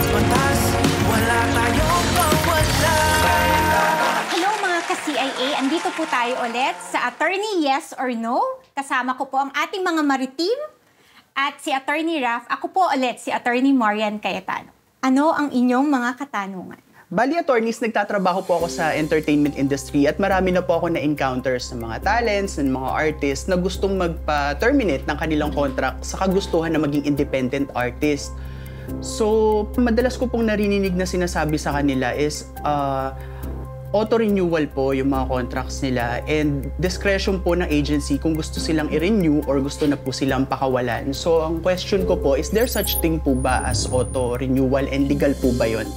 batas, wala tayong mawala. Hello mga ka-CIA, andito po tayo ulit sa Attorney Yes or No. Kasama ko po ang ating mga maritim at si Attorney Raf. Ako po ulit si Attorney Marian Cayetano. Ano ang inyong mga katanungan? Bali, attorneys, nagtatrabaho po ako sa entertainment industry at marami na po ako na-encounters ng mga talents, ng mga artists na gustong magpa-terminate ng kanilang contract sa kagustuhan na maging independent artist. So, madalas ko pong narinig na sinasabi sa kanila is auto-renewal po yung mga contracts nila and discretion po ng agency kung gusto silang i-renew or gusto na po silang pakawalan. So, ang question ko po, is there such thing po ba as auto-renewal and legal po ba yun?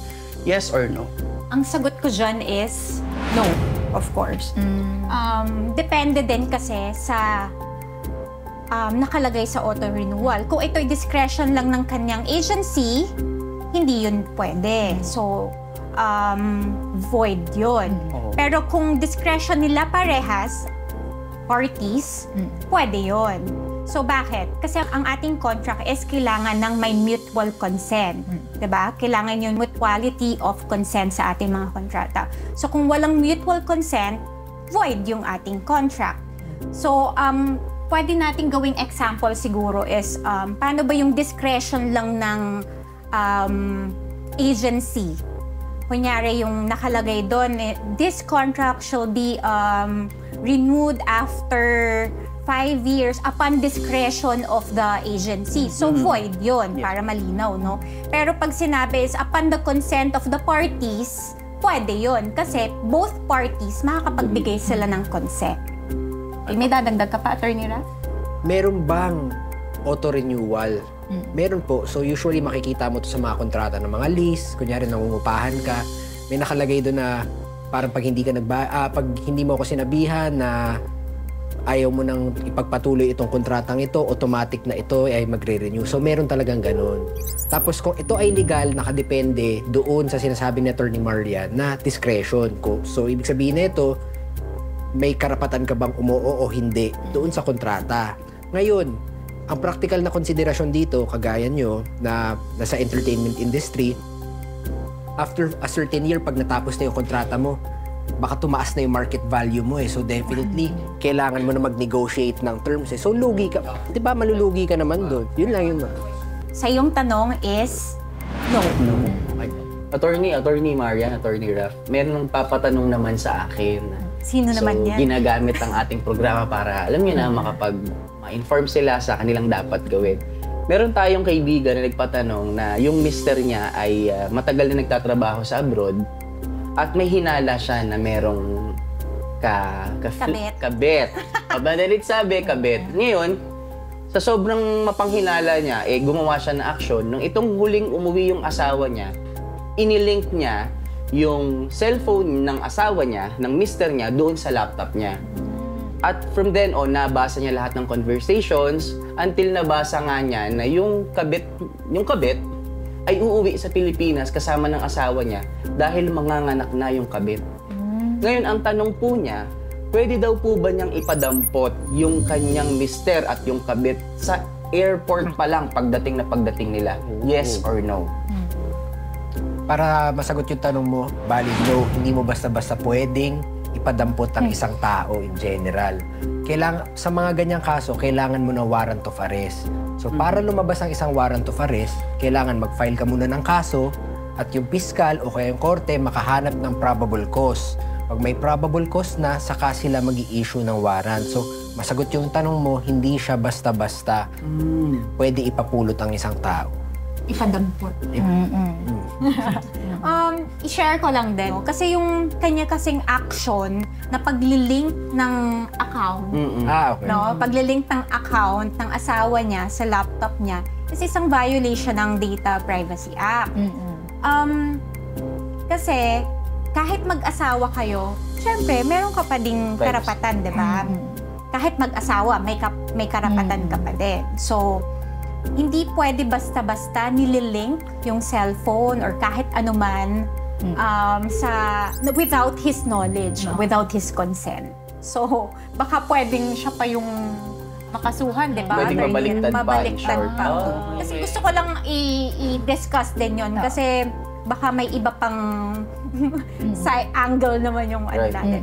Yes or no? Ang sagot ko dyan is no, of course. Depende din kasi sa nakalagay sa auto-renewal. Kung ito'y discretion lang ng kanyang agency, hindi yun pwede. So, void yun. Pero kung discretion nila parehas, parties, pwede yun. So, bakit? Kasi ang ating contract is kailangan ng may mutual consent. Diba? Kailangan yung mutuality of consent sa ating mga kontrata. So, kung walang mutual consent, void yung ating contract. So, pwede natin gawing example siguro is, paano ba yung discretion lang ng agency? Kunyari yung nakalagay doon, this contract shall be renewed after 5 years upon discretion of the agency. So, void yun, para malinaw, no? Pero pag sinabi is upon the consent of the parties, pwede yun. Kasi both parties, makakapagbigay sila ng consent. May dadagdag ka pa, Attorney Raf? Meron bang auto-renewal? Meron po. So, usually makikita mo to sa mga kontrata ng mga lease. Kunyari, nangungupahan ka. May nakalagay doon na parang pag hindi mo ako sinabihan na ayaw mo nang ipagpatuloy itong kontratang ito, automatic na ito ay magre-renew. So, meron talagang ganun. Tapos, kung ito ay legal, nakadepende doon sa sinasabi ni Attorney Marian na discretion. So, ibig sabihin na ito, may karapatan ka bang umuo o hindi doon sa kontrata. Ngayon, ang practical na konsiderasyon dito, kagaya nyo, na nasa entertainment industry, after a certain year, pag natapos na yung kontrata mo, baka tumaas na yung market value mo eh. So definitely, kailangan mo na mag-negotiate ng terms eh. So lugi ka. Di ba malulugi ka naman doon? Yun lang yun. Sa iyong tanong is no. No. Attorney Marian, Attorney Raf, meron papatanong naman sa akin. Sino naman yan? Ginagamit ang ating programa para, alam niyo na, ma-inform sila sa kanilang dapat gawin. Meron tayong kaibigan na nagpatanong na yung mister niya ay matagal na nagtatrabaho sa abroad at may hinala siya na merong kabit. Madalit sabi, kabit. Ngayon, sa sobrang mapanghinala niya, gumawa siya ng aksyon. Nung itong huling umuwi yung asawa niya, inilink niya yung cellphone ng asawa niya, ng mister niya, doon sa laptop niya. At from then on, nabasa niya lahat ng conversations until nabasa nga niya na yung kabit ay uuwi sa Pilipinas kasama ng asawa niya dahil manganganak na yung kabit. Ngayon, ang tanong po niya, pwede daw po ba niyang ipadampot yung kanyang mister at yung kabit sa airport pa lang pagdating nila? Yes or no? Para masagot yung tanong mo, valid no, hindi mo basta-basta pwedeng ipadampot ang isang tao in general. Sa mga ganyang kaso, kailangan mo ng warrant of arrest. So, para lumabas ang isang warrant of arrest, kailangan mag-file ka muna ng kaso at yung piskal o kaya yung korte makahanap ng probable cause. Pag may probable cause na, saka sila mag-i-issue ng warrant. So, masagot yung tanong mo, hindi siya basta-basta pwede ipapulot ang isang tao. Ipadampot. I-share ko lang din. Kasi yung kanya kasing action na paglilink ng account, Okay. no? Paglilink ng account ng asawa niya sa laptop niya is isang violation ng Data Privacy Act. Kasi kahit mag-asawa kayo, syempre, meron ka pa ding karapatan, di ba? Kahit mag-asawa, may karapatan ka pa din. So, hindi pwede basta-basta nililink yung cellphone or kahit anuman without his knowledge, without his consent. So, baka pwedeng siya pa yung makasuhan, di ba? Pwedeng mabaliktad pa, in Mabaliktad short. pa. Oh, Kasi okay. gusto ko lang i-discuss din yon kasi baka may iba pang side angle naman yung ano Right. natin.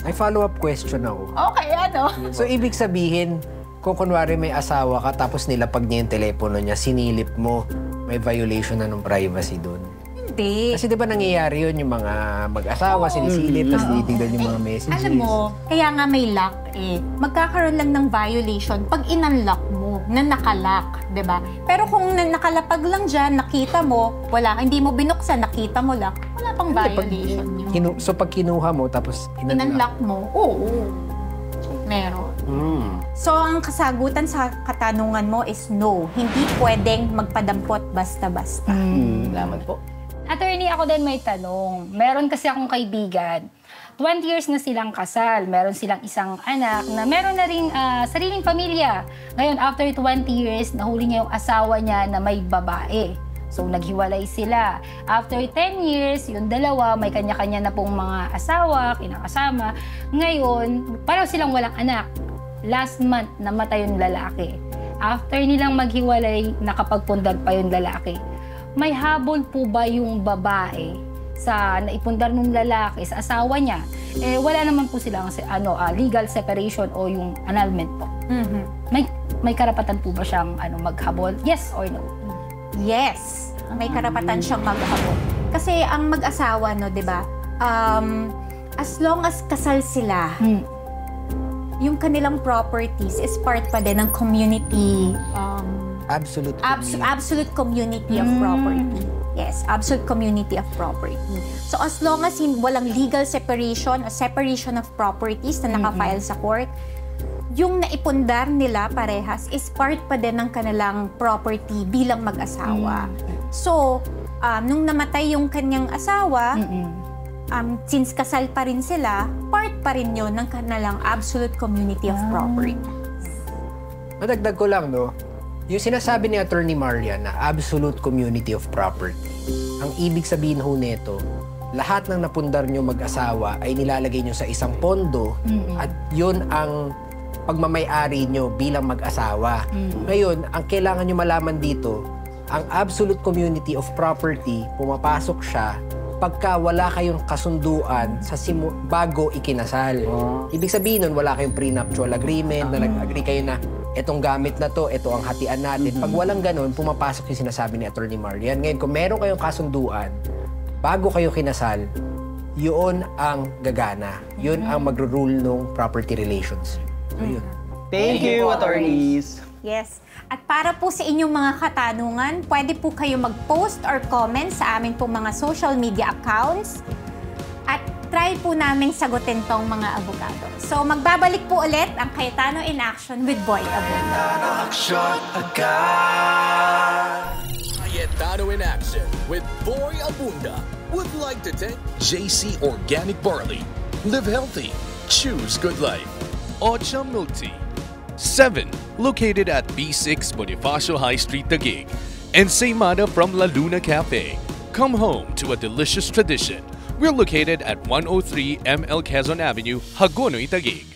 May follow-up question ako. Okay, ano? So, ibig sabihin, kung kunwari may asawa ka tapos nilapag niya yung telepono niya, sinilip mo, may violation na ng privacy doon. Hindi. Kasi di ba nangyayari yun, yung mga mag-asawa, sinisilip, tapos tinitignan yung mga messages. Alam mo, kaya nga may lock eh. Magkakaroon lang ng violation pag in-unlock mo na nakalock, 'di ba? Pero kung nakalapag lang dyan, nakita mo, wala, hindi mo binuksan, nakita mo lang, wala pang violation yun. So pag kinuha mo, tapos In-unlock mo, oo. Meron. So, ang kasagutan sa katanungan mo is no. Hindi pwedeng magpadampot basta-basta. Salamat po. Attorney, ako din may tanong. Meron kasi akong kaibigan. 20 years na silang kasal. Meron silang isang anak na meron na rin sariling pamilya. Ngayon, after 20 years, nahuli niya yung asawa niya na may babae. So, naghiwalay sila. After 10 years, yung dalawa, may kanya-kanya na pong mga asawa, kinakasama. Ngayon, parang silang walang anak. Last month, namatay yung lalaki. After nilang maghiwalay, nakapagpundag pa yung lalaki. May habol po ba yung babae sa naipundar ng lalaki sa asawa niya? Eh, wala naman po silang legal separation o yung annulment po. May karapatan po ba siyang maghabol? Yes or no? Yes, may karapatan siyang maghabol. Kasi ang mag-asawa, no, 'di ba? As long as kasal sila, yung kanilang properties is part pa din ng community absolute community of property. Yes, absolute community of property. So as long as walang legal separation o separation of properties na naka-file sa court, yung naipundar nila parehas is part pa din ng kanilang property bilang mag-asawa. So, nung namatay yung kanyang asawa, since kasal pa rin sila, part pa rin yun ng kanilang absolute community of property. Madagdag ko lang, no? Yung sinasabi ni Attorney Marian na absolute community of property, ang ibig sabihin ho nito, lahat ng napundar nyo mag-asawa ay nilalagay nyo sa isang pondo at yun ang pagmamay-ari nyo bilang mag-asawa. Ngayon, ang kailangan nyo malaman dito, ang absolute community of property, pumapasok siya pagka wala kayong kasunduan sa bago ikinasal. Ibig sabihin nun, wala kayong prenuptial agreement na nag-agree kayo na etong gamit na to, ito ang hatian natin. Pag walang ganun, pumapasok yung sinasabi ni Attorney Marian. Ngayon, kung meron kayong kasunduan, bago kayo kinasal, yun ang gagana. Yun ang magro-rule ng property relations. So, yun. Thank you, attorneys. Yes. At para po sa inyong mga katanungan, pwede po kayo mag-post or comment sa amin pong mga social media accounts. At try po namin sagutin tong mga abogado. So magbabalik po ulit ang Cayetano in Action with Boy Abunda. Action agad. Cayetano in Action with Boy Abunda would like to thank JC Organic Barley. Live healthy. Choose good life. Ocha Milk Tea. 7, located at B6 Bonifacio High Street, Taguig. And Seymada from La Luna Cafe. Come home to a delicious tradition. We're located at 103 ML Quezon Avenue, Hagonoy, Taguig.